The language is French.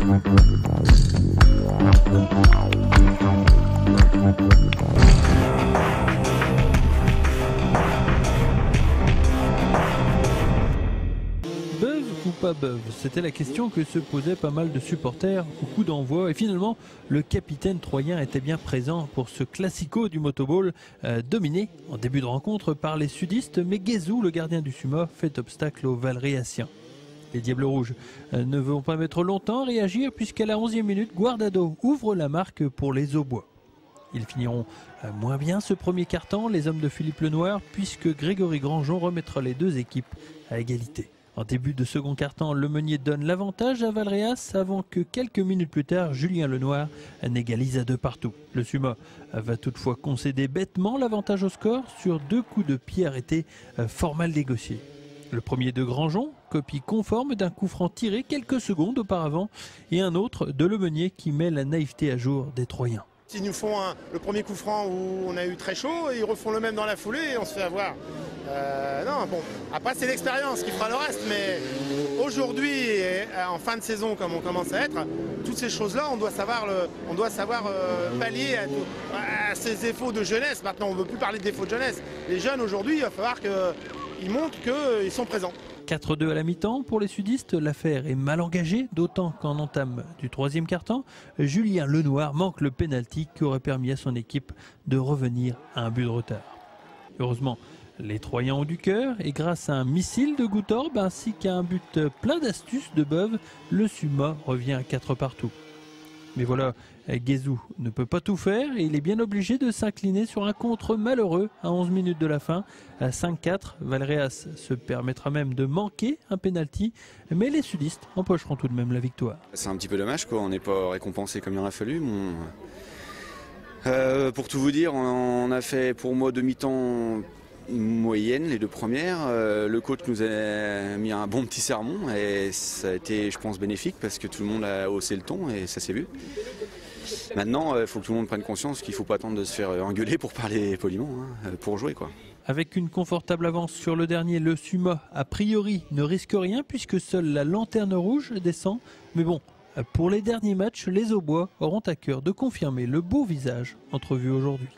Beuve ou pas Beuve? C'était la question que se posaient pas mal de supporters au coup d'envoi. Et finalement, le capitaine troyen était bien présent pour ce classico du motoball, dominé en début de rencontre par les sudistes. Mais Guézou, le gardien du Suma, fait obstacle aux Valréaciens. Les Diables Rouges ne vont pas mettre longtemps à réagir puisqu'à la 11e minute, Guardado ouvre la marque pour les Aubois. Ils finiront moins bien ce premier quart-temps, les hommes de Philippe Lenoir, puisque Grégory Grandjean remettra les deux équipes à égalité. En début de second quart-temps, Le Meunier donne l'avantage à Valréas avant que quelques minutes plus tard, Julien Lenoir n'égalise à 2 partout. Le Suma va toutefois concéder bêtement l'avantage au score sur 2 coups de pied arrêtés fort mal négociés. Le premier de Grandjean, copie conforme d'un coup franc tiré quelques secondes auparavant, et un autre de Le Meunier qui met la naïveté à jour des Troyens. Ils nous font le premier coup franc où on a eu très chaud, ils refont le même dans la foulée et on se fait avoir. Non, bon, après c'est l'expérience qui fera le reste, mais aujourd'hui, en fin de saison comme on commence à être, toutes ces choses-là, on doit savoir pallier à ces défauts de jeunesse. Maintenant, on ne veut plus parler de défauts de jeunesse. Les jeunes aujourd'hui, il va falloir qu'ils montrent qu'ils sont présents. 4-2 à la mi-temps pour les sudistes, l'affaire est mal engagée, d'autant qu'en entame du 3e quart-temps, Julien Lenoir manque le pénalty qui aurait permis à son équipe de revenir à un but de retard. Heureusement, les Troyens ont du cœur et grâce à un missile de Goutorbe ainsi qu'à un but plein d'astuces de Beuve, le Suma revient à 4 partout. Mais voilà, Guézou ne peut pas tout faire et il est bien obligé de s'incliner sur un contre malheureux à 11 minutes de la fin. À 5-4, Valréas se permettra même de manquer un pénalty, mais les sudistes empocheront tout de même la victoire. C'est un petit peu dommage, quoi. On n'est pas récompensé comme il en a fallu. Pour tout vous dire, on a fait pour moi demi-temps moyenne, les 2 premières. Le coach nous a mis un bon petit sermon et ça a été, je pense, bénéfique parce que tout le monde a haussé le ton et ça s'est vu. Maintenant, il faut que tout le monde prenne conscience qu'il ne faut pas attendre de se faire engueuler pour parler poliment, pour jouer, quoi. Avec une confortable avance sur le dernier, le Suma, a priori, ne risque rien puisque seule la lanterne rouge descend. Mais bon, pour les derniers matchs, les Aubois auront à cœur de confirmer le beau visage entrevu aujourd'hui.